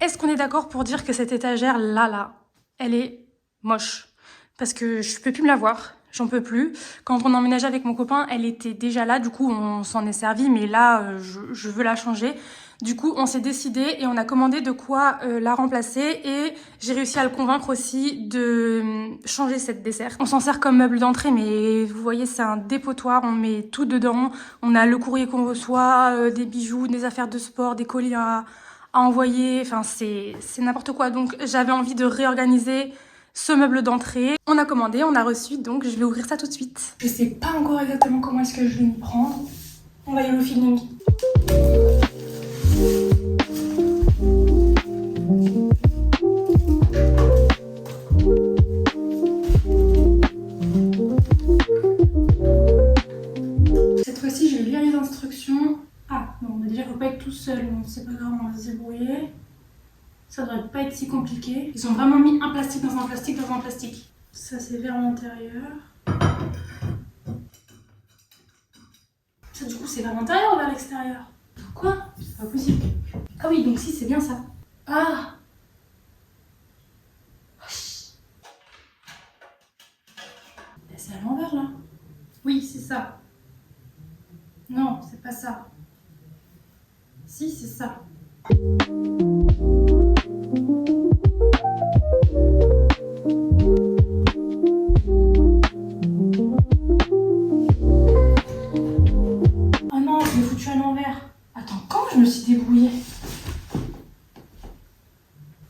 Est-ce qu'on est d'accord pour dire que cette étagère là, elle est moche? Parce que je peux plus me la voir, j'en peux plus. Quand on emménageait avec mon copain, elle était déjà là, du coup on s'en est servi, mais là je veux la changer. Du coup on s'est décidé et on a commandé de quoi la remplacer et j'ai réussi à le convaincre aussi de changer cette dessert. On s'en sert comme meuble d'entrée, mais vous voyez c'est un dépotoir, on met tout dedans. On a le courrier qu'on reçoit, des bijoux, des affaires de sport, des colis à envoyer, enfin c'est n'importe quoi. Donc j'avais envie de réorganiser ce meuble d'entrée. On a commandé, on a reçu, donc je vais ouvrir ça tout de suite. Je sais pas encore exactement comment est-ce que je vais m'y prendre. On va y aller au feeling. Cette fois-ci, je vais lire les instructions. Ah, bon, déjà, faut pas être tout seul, donc c'est pas grave, on va se débrouiller. Ça devrait pas être si compliqué. Ils ont vraiment mis un plastique dans un plastique dans un plastique. Ça, c'est vers l'intérieur. Ça, du coup, c'est vers l'intérieur ou vers l'extérieur? Quoi? C'est pas possible. Ah oui, donc si, c'est bien ça. Ah! C'est à l'envers, là. Oui, c'est ça. Non, c'est pas ça. Si, c'est ça. Oh non, je l'ai foutu à l'envers. Attends, quand je me suis débrouillée?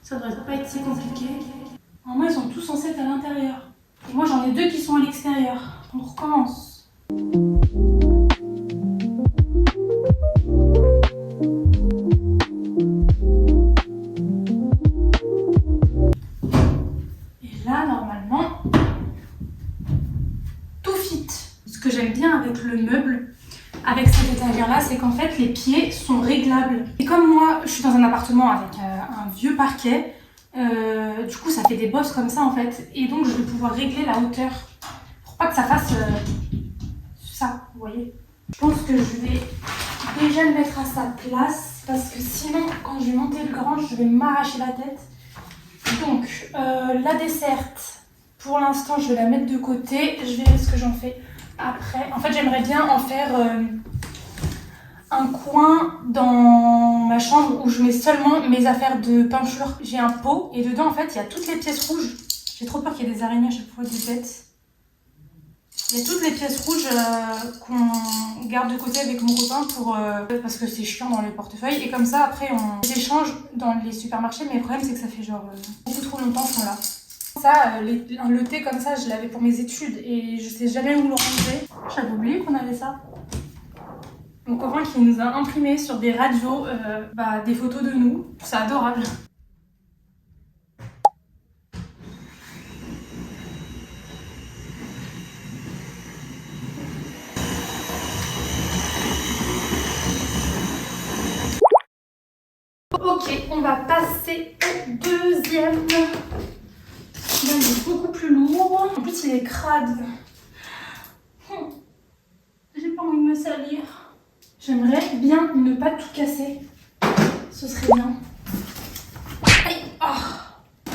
Ça devrait pas être si compliqué. Normalement, ils sont tous censés être à l'intérieur. Et moi, j'en ai deux qui sont à l'extérieur. On recommence. Et là, normalement, tout fit. Ce que j'aime bien avec le meuble, avec cette étagère-là, c'est qu'en fait, les pieds sont réglables. Et comme moi, je suis dans un appartement avec un vieux parquet, du coup, ça fait des bosses comme ça, en fait. Et donc, je vais pouvoir régler la hauteur pour pas que ça fasse ça, vous voyez. Je pense que je vais déjà le mettre à sa place parce que sinon, quand je vais monter le grand, je vais m'arracher la tête. Donc, la desserte, pour l'instant, je vais la mettre de côté. Je verrai ce que j'en fais après. En fait, j'aimerais bien en faire un coin dans ma chambre où je mets seulement mes affaires de peinture. J'ai un pot et dedans, en fait, il y a toutes les pièces rouges. J'ai trop peur qu'il y ait des araignées à chaque fois, des bêtes. Il y a toutes les pièces rouges qu'on garde de côté avec mon copain pour parce que c'est chiant dans les portefeuilles. Et comme ça, après, on les échange dans les supermarchés. Mais le problème, c'est que ça fait genre beaucoup trop longtemps qu'on l'a. Ça, le thé comme ça, je l'avais pour mes études et je sais jamais où le ranger. J'avais oublié qu'on avait ça. Mon copain qui nous a imprimé sur des radios des photos de nous. C'est adorable. Ok, on va passer au deuxième. Là, il est beaucoup plus lourd. En plus, il est crade. J'ai pas envie de me salir. J'aimerais bien ne pas tout casser. Ce serait bien. Aïe, oh.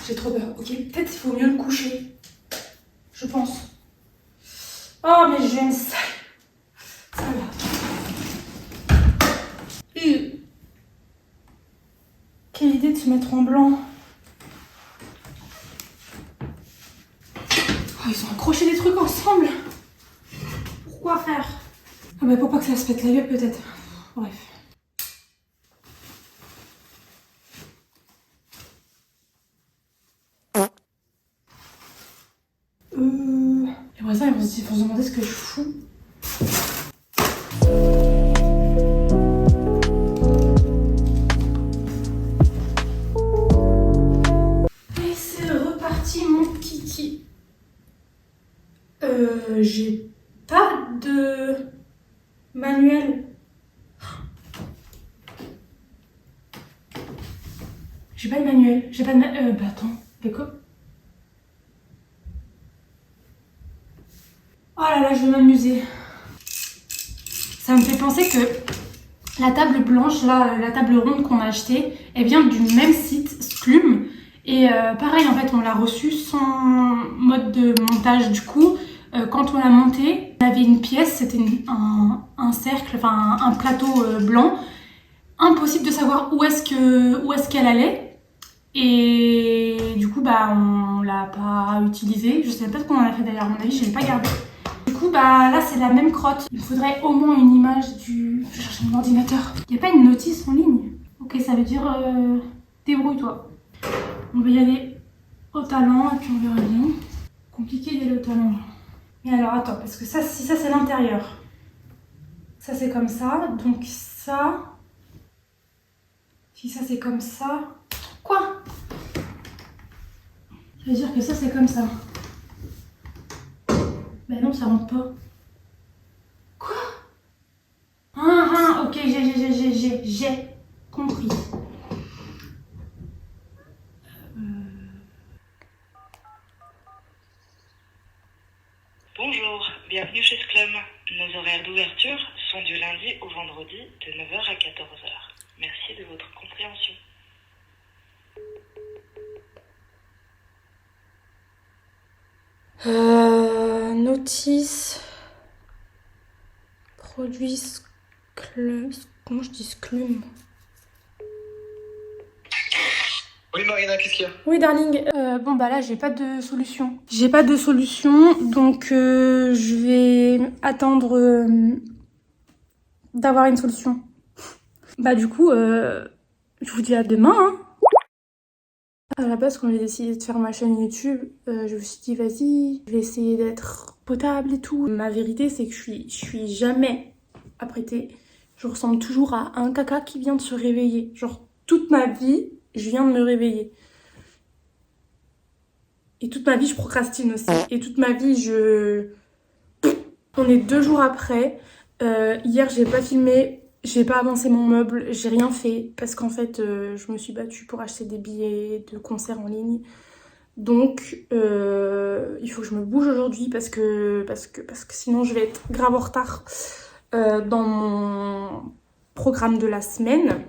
J'ai trop peur. Ok, peut-être il faut mieux le coucher. Je pense. Oh, mais je vais me salir. Ça va. Quelle idée de se mettre en blanc. Oh, ils ont accroché des trucs ensemble. Pourquoi faire? Ah bah pour pas que ça se pète la gueule peut-être. Bref. Les voisins ils vont se demander ce que je fous. Et c'est reparti mon kiki. J'ai pas de manuel. J'ai pas de manuel. J'ai pas de attends. D'accord. Oh là là, je vais m'amuser. Ça me fait penser que La table blanche, là, la table ronde qu'on a achetée, elle vient du même site, Sclum. Et pareil, en fait, on l'a reçue sans mode de montage. Du coup, quand on l'a montée, on avait une pièce, c'était un cercle, enfin un plateau blanc. Impossible de savoir où est-ce qu'elle allait. Et du coup, bah, on l'a pas utilisée. Je sais pas ce qu'on en a fait d'ailleurs, à mon avis, je l'ai pas gardée. Du coup, bah là, c'est la même crotte. Il me faudrait au moins une image du... Je cherche mon ordinateur. Il n'y a pas une notice en ligne? Ok, ça veut dire débrouille-toi. On va y aller au talent et puis on verra bien. Compliqué d'y aller au talent. Mais alors, attends, parce que ça, si ça, c'est l'intérieur. Ça, c'est comme ça. Donc ça... Si ça, c'est comme ça... Quoi? Ça veut dire que ça, c'est comme ça. Ben non, ça rentre pas. Quoi? Ok, j'ai compris. Bonjour, bienvenue chez Sclum. Nos horaires d'ouverture sont du lundi au vendredi de 9 h à 14 h. Merci de votre compréhension. Notice. Produit Sclum. Comment je dis Sclum? Oui Marina, qu'est-ce qu'il y a? Oui darling, bon bah là j'ai pas de solution. J'ai pas de solution, donc je vais attendre d'avoir une solution. Bah du coup, je vous dis à demain. Hein. À la base, quand j'ai décidé de faire ma chaîne YouTube, je me suis dit vas-y, je vais essayer d'être potable et tout. Ma vérité c'est que je suis jamais apprêtée. Je ressemble toujours à un caca qui vient de se réveiller. Genre toute ma vie, je viens de me réveiller. Et toute ma vie, je procrastine aussi. Et toute ma vie, On est 2 jours après. Hier, j'ai pas filmé, j'ai pas avancé mon meuble, j'ai rien fait. Parce qu'en fait, je me suis battue pour acheter des billets de concert en ligne. Donc, il faut que je me bouge aujourd'hui parce que sinon, je vais être grave en retard dans mon programme de la semaine.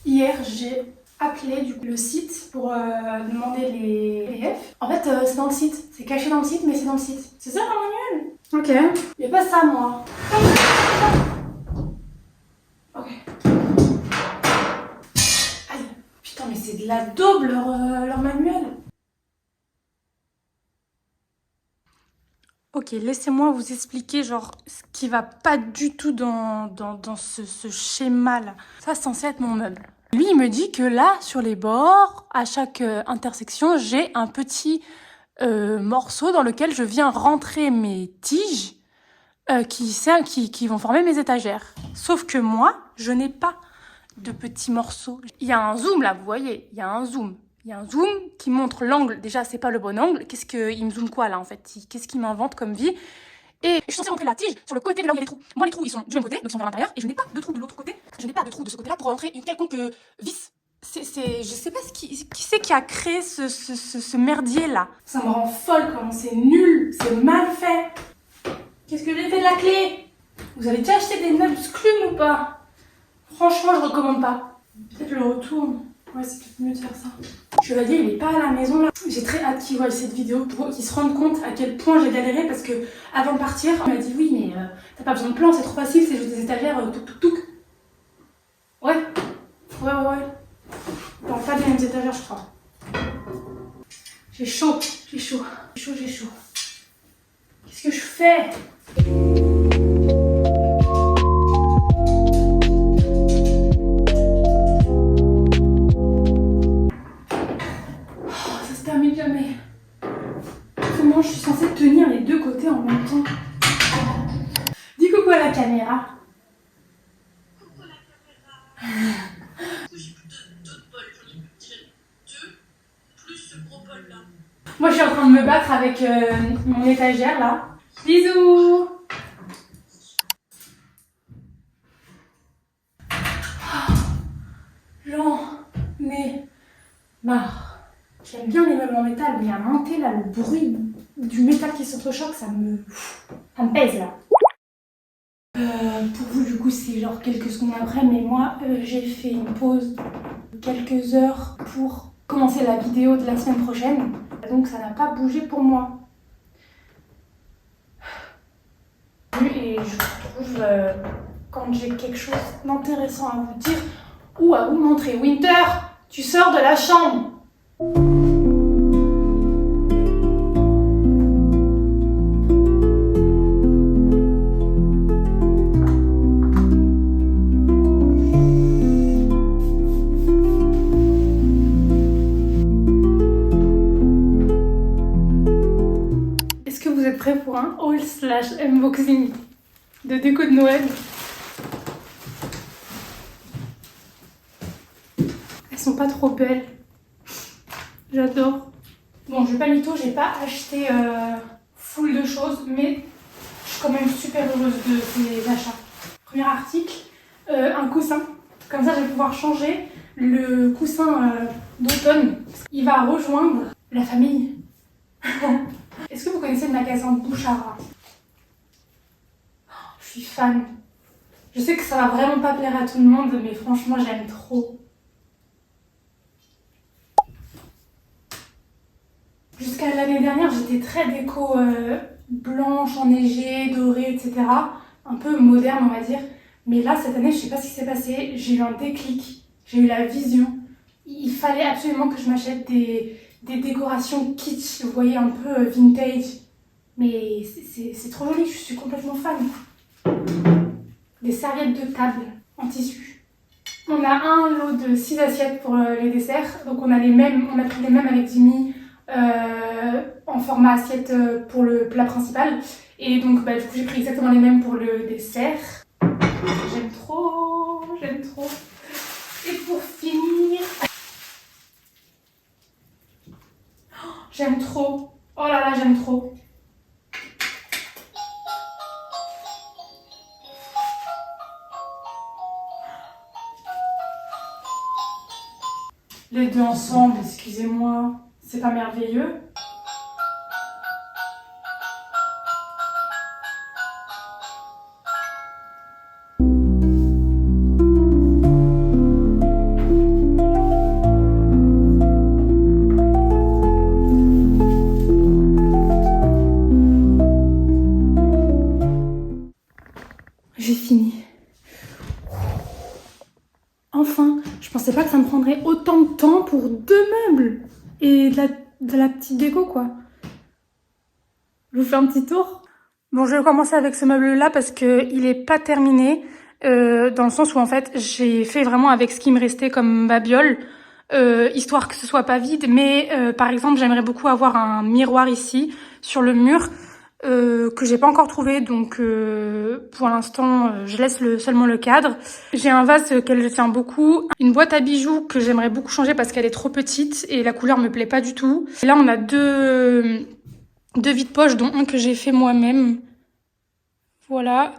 Hier, j'ai appelé le site pour demander les PDF. En fait, c'est dans le site. C'est caché dans le site, mais c'est dans le site. C'est ça, Manuel? Ok. Il n'y a pas ça, moi. Ok. Aïe. Putain, mais c'est de la daube, leur manuel. Ok, laissez-moi vous expliquer genre ce qui va pas du tout dans ce schéma-là. Ça, c'est censé être mon meuble. Lui, il me dit que là, sur les bords, à chaque intersection, j'ai un petit morceau dans lequel je viens rentrer mes tiges qui vont former mes étagères. Sauf que moi, je n'ai pas de petits morceaux. Il y a un zoom là, vous voyez, il y a un zoom. Il y a un zoom qui montre l'angle. Déjà, c'est pas le bon angle. Il me zoome quoi là en fait? Qu'est-ce qu'il m'invente comme vie? Et je suis censée rentrer la tige sur le côté de là où il y a les trous. Moi, les trous, ils sont du même côté, donc ils sont vers l'intérieur, et je n'ai pas de trous de l'autre côté. Je n'ai pas de trous de ce côté-là pour rentrer une quelconque vis. Je sais pas qui c'est qui a créé ce merdier là. Ça me rend folle comment c'est nul, c'est mal fait. Qu'est-ce que j'ai fait de la clé? Vous avez déjà acheté des meubles Sclum ou pas? Franchement, je recommande pas. Peut-être le retourne. Ouais, c'est peut-être mieux de faire ça. Chevalier, il est pas à la maison là. J'ai très hâte qu'il voie cette vidéo pour qu'il se rende compte à quel point j'ai galéré parce que avant de partir, il m'a dit oui, mais t'as pas besoin de plan, c'est trop facile, c'est juste des étagères, touc. Ouais. On parle pas des mêmes étagères, je crois. J'ai chaud. Qu'est-ce que je fais? Jamais. Comment je suis censée tenir les deux côtés en même temps? Dis coucou à la caméra. Coucou à la caméra. J'ai plus d'autres bols, j'en ai déjà 2, plus ce gros bol là. Moi je suis en train de me battre avec mon étagère là. Bisous. J'en ai marre. J'aime bien les meubles en métal, mais à monter là, le bruit du métal qui s'entrechoque, ça me pèse là. Pour vous, du coup, c'est genre quelques secondes après, mais moi, j'ai fait une pause quelques heures pour commencer la vidéo de la semaine prochaine. Donc ça n'a pas bougé pour moi. Et je trouve quand j'ai quelque chose d'intéressant à vous dire ou à vous montrer. Winter, tu sors de la chambre. Est-ce que vous êtes prêts pour un haul / unboxing de déco de Noël? Elles sont pas trop belles. J'adore. Bon, je vais pas mytho, j'ai pas acheté full de choses, mais je suis quand même super heureuse de ces achats. Premier article, un coussin. Comme ça, je vais pouvoir changer le coussin d'automne. Il va rejoindre la famille. Est-ce que vous connaissez le magasin Bouchara? Je suis fan. Je sais que ça va vraiment pas plaire à tout le monde, mais franchement, j'aime trop. Jusqu'à l'année dernière, j'étais très déco blanche, enneigée, dorée, etc. Un peu moderne, on va dire. Mais là, cette année, je sais pas ce qui s'est passé. J'ai eu un déclic. J'ai eu la vision. Il fallait absolument que je m'achète des décorations kitsch, vous voyez, un peu vintage. Mais c'est trop joli, je suis complètement fan. Des serviettes de table en tissu. On a un lot de 6 assiettes pour les desserts. Donc on a pris les mêmes avec Jimmy en format assiette pour le plat principal. Et donc du coup j'ai pris exactement les mêmes pour le dessert. J'aime trop, j'aime trop. Et pour finir... J'aime trop. Oh là là, j'aime trop. Les deux ensemble, excusez-moi, c'est pas merveilleux? J'ai fini. Enfin, je pensais pas que ça me prendrait autant de temps pour 2 meubles et de la petite déco, quoi. Je vous fais un petit tour. Bon, je vais commencer avec ce meuble-là parce qu'il est pas terminé, dans le sens où en fait j'ai fait vraiment avec ce qui me restait comme babiole, histoire que ce soit pas vide. Mais par exemple, j'aimerais beaucoup avoir un miroir ici sur le mur. Que j'ai pas encore trouvé, donc pour l'instant je laisse seulement le cadre. J'ai un vase auquel je tiens beaucoup, une boîte à bijoux que j'aimerais beaucoup changer parce qu'elle est trop petite et la couleur me plaît pas du tout. Et là on a deux vides-poches, dont un que j'ai fait moi-même. Voilà.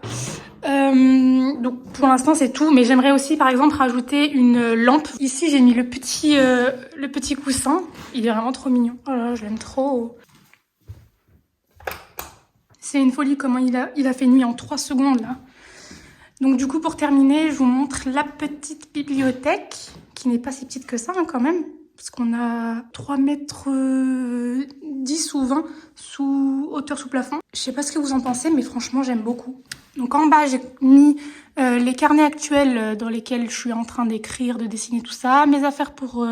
Donc pour l'instant c'est tout, mais j'aimerais aussi par exemple rajouter une lampe. Ici j'ai mis le petit coussin, il est vraiment trop mignon. Oh là, je l'aime trop. C'est une folie comment il a fait nuit en 3 secondes là. Donc du coup pour terminer, je vous montre la petite bibliothèque, qui n'est pas si petite que ça hein, quand même. Parce qu'on a 3 mètres 10 ou 20 hauteur sous plafond. Je sais pas ce que vous en pensez, mais franchement j'aime beaucoup. Donc en bas j'ai mis les carnets actuels dans lesquels je suis en train d'écrire, de dessiner tout ça. Mes affaires pour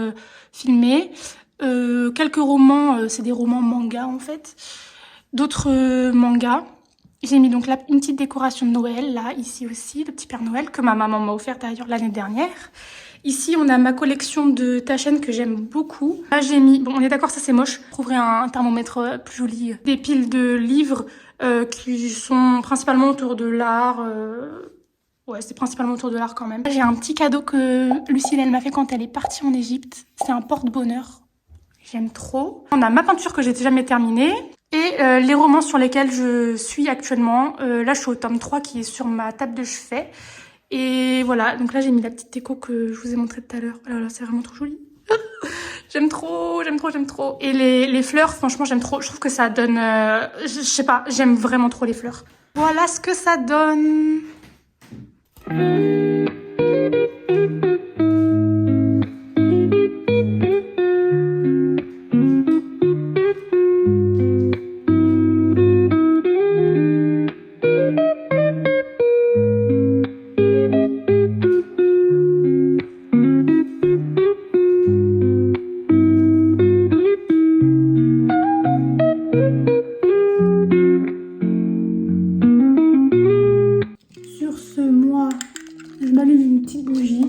filmer. Quelques romans, c'est des romans manga en fait. D'autres mangas. J'ai mis donc une petite décoration de Noël, là, ici aussi, le petit Père Noël, que ma maman m'a offert d'ailleurs l'année dernière. Ici, on a ma collection de Taschen que j'aime beaucoup. Là, j'ai mis, bon, on est d'accord, ça c'est moche. Je trouverai un thermomètre plus joli. Des piles de livres qui sont principalement autour de l'art. Ouais, c'est principalement autour de l'art quand même. J'ai un petit cadeau que Lucille, elle m'a fait quand elle est partie en Égypte. C'est un porte-bonheur. J'aime trop. On a ma peinture que j'ai jamais terminée. Et les romans sur lesquels je suis actuellement. Là, je suis au tome 3 qui est sur ma table de chevet. Et voilà, donc là, j'ai mis la petite déco que je vous ai montrée tout à l'heure. Oh là là, c'est vraiment trop joli. J'aime trop, j'aime trop, j'aime trop. Et les fleurs, franchement, j'aime trop. Je trouve que ça donne... je sais pas, j'aime vraiment trop les fleurs. Voilà ce que ça donne. Sur ce, moi, je m'allume une petite bougie.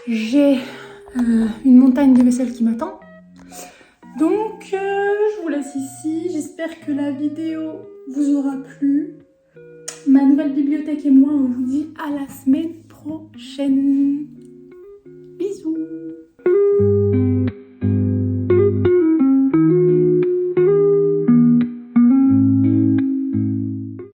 J'ai une montagne de vaisselle qui m'attend. Donc, je vous laisse ici. J'espère que la vidéo vous aura plu. Ma nouvelle bibliothèque et moi, on vous dit à la semaine prochaine. Bisous.